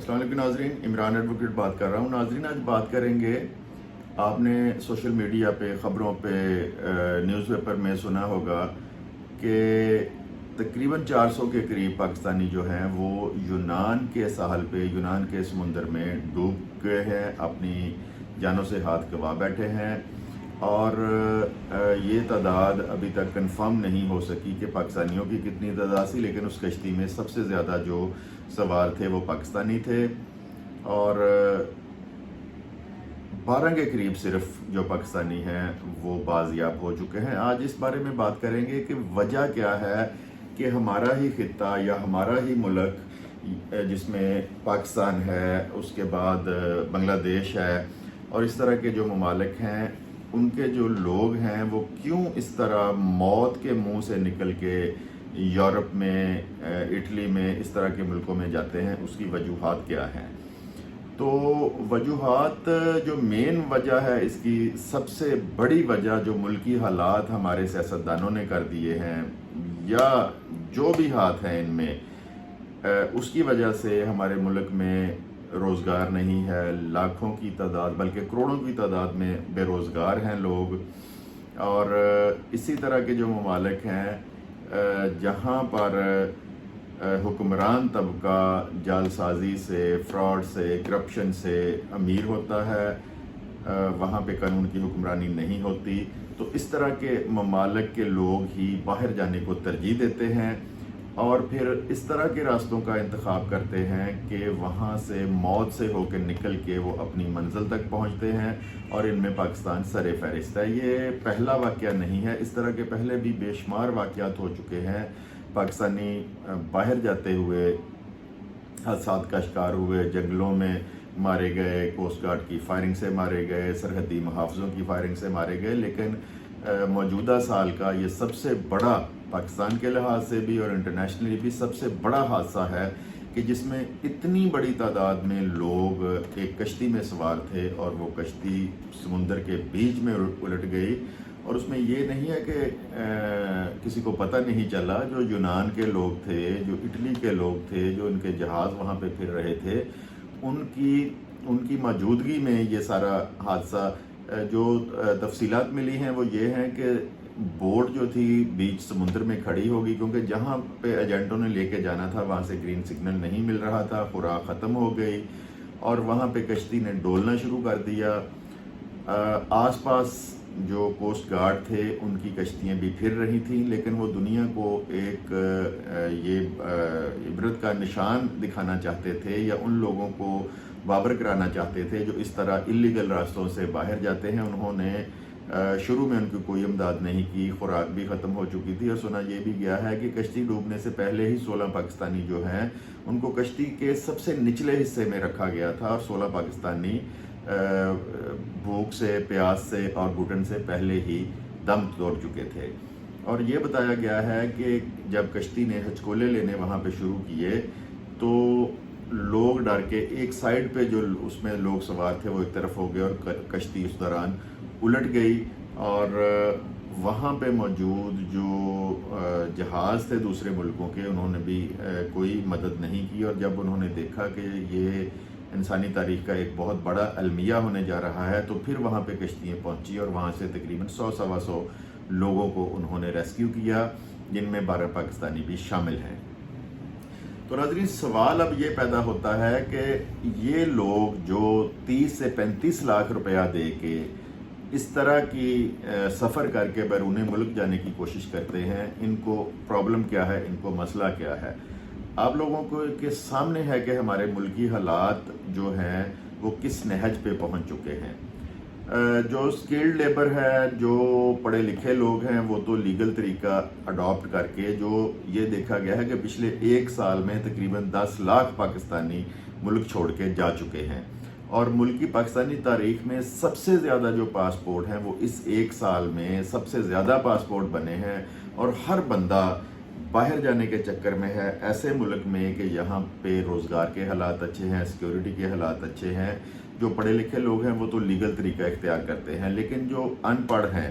السلام علیکم ناظرین، عمران ایڈوکیٹ بات کر رہا ہوں۔ ناظرین، آج بات کریں گے، آپ نے سوشل میڈیا پہ، خبروں پہ، نیوز پیپر میں سنا ہوگا کہ تقریباً 400 کے قریب پاکستانی جو ہیں وہ یونان کے ساحل پہ، یونان کے سمندر میں ڈوب گئے ہیں، اپنی جانوں سے ہاتھ گنوا بیٹھے ہیں، اور یہ تعداد ابھی تک کنفرم نہیں ہو سکی کہ پاکستانیوں کی کتنی تعداد تھی، لیکن اس کشتی میں سب سے زیادہ جو سوار تھے وہ پاکستانی تھے، اور 12 کے قریب صرف جو پاکستانی ہیں وہ بازیاب ہو چکے ہیں۔ آج اس بارے میں بات کریں گے کہ وجہ کیا ہے کہ ہمارا ہی خطہ یا ہمارا ہی ملک، جس میں پاکستان ہے، اس کے بعد بنگلہ دیش ہے، اور اس طرح کے جو ممالک ہیں، ان کے جو لوگ ہیں وہ کیوں اس طرح موت کے منہ سے نکل کے یورپ میں، اٹلی میں، اس طرح کے ملکوں میں جاتے ہیں، اس کی وجوہات کیا ہیں؟ تو وجوہات، جو مین وجہ ہے اس کی، سب سے بڑی وجہ جو ملکی حالات ہمارے سیاستدانوں نے کر دیے ہیں، یا جو بھی ہاتھ ہیں ان میں، اس کی وجہ سے ہمارے ملک میں روزگار نہیں ہے۔ لاکھوں کی تعداد بلکہ کروڑوں کی تعداد میں بے روزگار ہیں لوگ، اور اسی طرح کے جو ممالک ہیں جہاں پر حکمران طبقہ جعل سازی سے، فراڈ سے، کرپشن سے امیر ہوتا ہے، وہاں پہ قانون کی حکمرانی نہیں ہوتی، تو اس طرح کے ممالک کے لوگ ہی باہر جانے کو ترجیح دیتے ہیں، اور پھر اس طرح کے راستوں کا انتخاب کرتے ہیں کہ وہاں سے موت سے ہو کے نکل کے وہ اپنی منزل تک پہنچتے ہیں، اور ان میں پاکستان سر فہرست ہے۔ یہ پہلا واقعہ نہیں ہے، اس طرح کے پہلے بھی بے شمار واقعات ہو چکے ہیں۔ پاکستانی باہر جاتے ہوئے حادثات کا شکار ہوئے، جنگلوں میں مارے گئے، کوسٹ گارڈ کی فائرنگ سے مارے گئے، سرحدی محافظوں کی فائرنگ سے مارے گئے، لیکن موجودہ سال کا یہ سب سے بڑا، پاکستان کے لحاظ سے بھی اور انٹرنیشنلی بھی سب سے بڑا حادثہ ہے کہ جس میں اتنی بڑی تعداد میں لوگ ایک کشتی میں سوار تھے، اور وہ کشتی سمندر کے بیچ میں الٹ گئی، اور اس میں یہ نہیں ہے کہ کسی کو پتہ نہیں چلا۔ جو یونان کے لوگ تھے، جو اٹلی کے لوگ تھے، جو ان کے جہاز وہاں پہ پھر رہے تھے، ان کی موجودگی میں یہ سارا حادثہ، جو تفصیلات ملی ہیں وہ یہ ہیں کہ بوٹ جو تھی بیچ سمندر میں کھڑی ہوگی، کیونکہ جہاں پہ ایجنٹوں نے لے کے جانا تھا وہاں سے گرین سگنل نہیں مل رہا تھا، خوراک ختم ہو گئی، اور وہاں پہ کشتی نے ڈولنا شروع کر دیا۔ آس پاس جو کوسٹ گارڈ تھے ان کی کشتیاں بھی پھر رہی تھیں، لیکن وہ دنیا کو ایک یہ عبرت کا نشان دکھانا چاہتے تھے، یا ان لوگوں کو بابر کرانا چاہتے تھے جو اس طرح اللیگل راستوں سے باہر جاتے ہیں۔ انہوں نے شروع میں ان کی کوئی امداد نہیں کی، خوراک بھی ختم ہو چکی تھی، اور سنا یہ بھی گیا ہے کہ کشتی ڈوبنے سے پہلے ہی 16 پاکستانی جو ہیں ان کو کشتی کے سب سے نچلے حصے میں رکھا گیا تھا، اور 16 پاکستانی بھوک سے، پیاس سے اور گھٹن سے پہلے ہی دم توڑ چکے تھے۔ اور یہ بتایا گیا ہے کہ جب کشتی نے ہچکولے لینے وہاں پہ شروع کیے تو لوگ ڈر کے ایک سائیڈ پہ، جو اس میں لوگ سوار تھے وہ ایک طرف ہو گئے، اور کشتی اس دوران الٹ گئی، اور وہاں پہ موجود جو جہاز تھے دوسرے ملکوں کے، انہوں نے بھی کوئی مدد نہیں کی، اور جب انہوں نے دیکھا کہ یہ انسانی تاریخ کا ایک بہت بڑا المیہ ہونے جا رہا ہے، تو پھر وہاں پہ کشتیاں پہنچی، اور وہاں سے تقریباً 100-125 لوگوں کو انہوں نے ریسکیو کیا، جن میں 12 پاکستانی بھی شامل ہیں۔ تو ناظرین، سوال اب یہ پیدا ہوتا ہے کہ یہ لوگ جو 30 سے 35 لاکھ روپیہ دے کے اس طرح کی سفر کر کے بیرون ملک جانے کی کوشش کرتے ہیں، ان کو پرابلم کیا ہے، ان کو مسئلہ کیا ہے؟ آپ لوگوں کو کے سامنے ہے کہ ہمارے ملکی حالات جو ہیں وہ کس نہج پہ پہنچ چکے ہیں۔ جو سکلڈ لیبر ہے، جو پڑھے لکھے لوگ ہیں، وہ تو لیگل طریقہ اڈاپٹ کر کے، جو یہ دیکھا گیا ہے کہ پچھلے ایک سال میں تقریباً 10 لاکھ پاکستانی ملک چھوڑ کے جا چکے ہیں، اور ملک کی پاکستانی تاریخ میں سب سے زیادہ جو پاسپورٹ ہیں وہ اس ایک سال میں سب سے زیادہ پاسپورٹ بنے ہیں، اور ہر بندہ باہر جانے کے چکر میں ہے ایسے ملک میں کہ یہاں پہ روزگار کے حالات اچھے ہیں، سیکیورٹی کے حالات اچھے ہیں۔ جو پڑھے لکھے لوگ ہیں وہ تو لیگل طریقہ اختیار کرتے ہیں، لیکن جو ان پڑھ ہیں،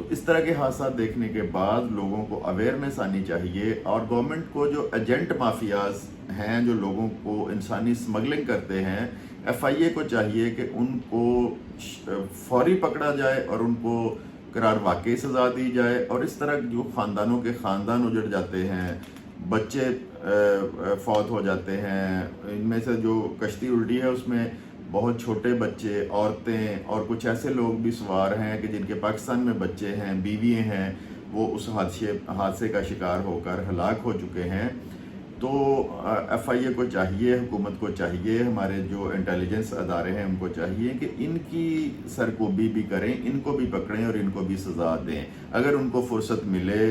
تو اس طرح کے حادثات دیکھنے کے بعد لوگوں کو اویئرنیس آنی چاہیے، اور گورنمنٹ کو جو ایجنٹ مافیاز ہیں جو لوگوں کو انسانی اسمگلنگ کرتے ہیں، ایف آئی اے کو چاہیے کہ ان کو فوری پکڑا جائے اور ان کو قرار واقعی سزا دی جائے، اور اس طرح جو خاندانوں کے خاندان اجڑ جاتے ہیں، بچے فوت ہو جاتے ہیں، ان میں سے جو کشتی الٹی ہے اس میں بہت چھوٹے بچے، عورتیں اور کچھ ایسے لوگ بھی سوار ہیں کہ جن کے پاکستان میں بچے ہیں، بیویاں ہیں، وہ اس حادثے کا شکار ہو کر ہلاک ہو چکے ہیں۔ تو ایف آئی اے کو چاہیے، حکومت کو چاہیے، ہمارے جو انٹیلیجنس ادارے ہیں ان کو چاہیے کہ ان کی سرکوبی بھی کریں، ان کو بھی پکڑیں اور ان کو بھی سزا دیں۔ اگر ان کو فرصت ملے،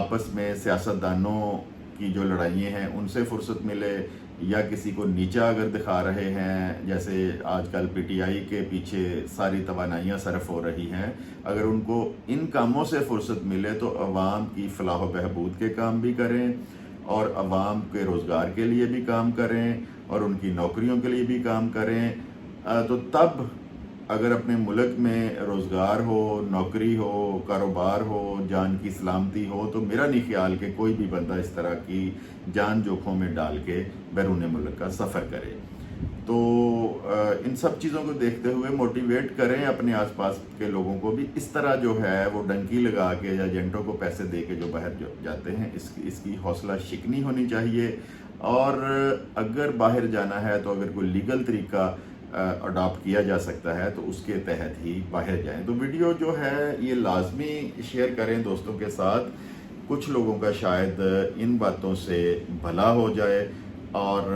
آپس میں سیاستدانوں کی جو لڑائیاں ہیں ان سے فرصت ملے، یا کسی کو نیچا اگر دکھا رہے ہیں، جیسے آج کل پی ٹی آئی کے پیچھے ساری توانائیاں صرف ہو رہی ہیں، اگر ان کو ان کاموں سے فرصت ملے تو عوام کی فلاح و بہبود کے کام بھی کریں، اور عوام کے روزگار کے لیے بھی کام کریں، اور ان کی نوکریوں کے لیے بھی کام کریں۔ تو تب اگر اپنے ملک میں روزگار ہو، نوکری ہو، کاروبار ہو، جان کی سلامتی ہو، تو میرا نہیں خیال کہ کوئی بھی بندہ اس طرح کی جان جوکھوں میں ڈال کے بیرون ملک کا سفر کرے۔ تو ان سب چیزوں کو دیکھتے ہوئے موٹیویٹ کریں اپنے آس پاس کے لوگوں کو بھی، اس طرح جو ہے وہ ڈنکی لگا کے یا ایجنٹوں کو پیسے دے کے جو باہر جاتے ہیں، اس کی حوصلہ شکنی ہونی چاہیے، اور اگر باہر جانا ہے تو اگر کوئی لیگل طریقہ اڈاپٹ کیا جا سکتا ہے تو اس کے تحت ہی باہر جائیں۔ تو ویڈیو جو ہے یہ لازمی شیئر کریں دوستوں کے ساتھ، کچھ لوگوں کا شاید ان باتوں سے بھلا ہو جائے اور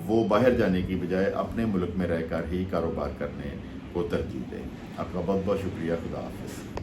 وہ باہر جانے کی بجائے اپنے ملک میں رہ کر ہی کاروبار کرنے کو ترجیح دیں۔ آپ کا بہت بہت شکریہ، خدا حافظ۔